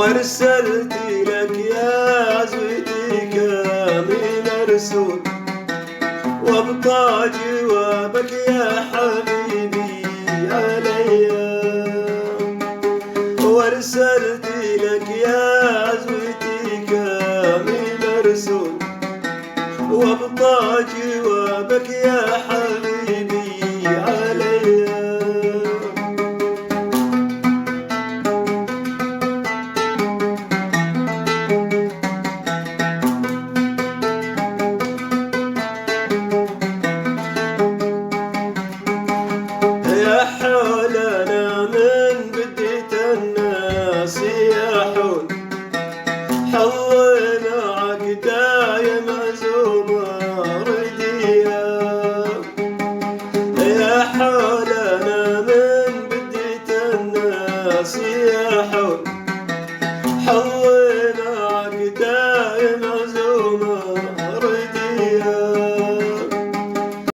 وارسلت لك يا عزوتي كامل مرسول، وابقى جوابك يا حبيبي عليا. وارسلت لك يا عزوتي كامل مرسول، وابقى جوابك يا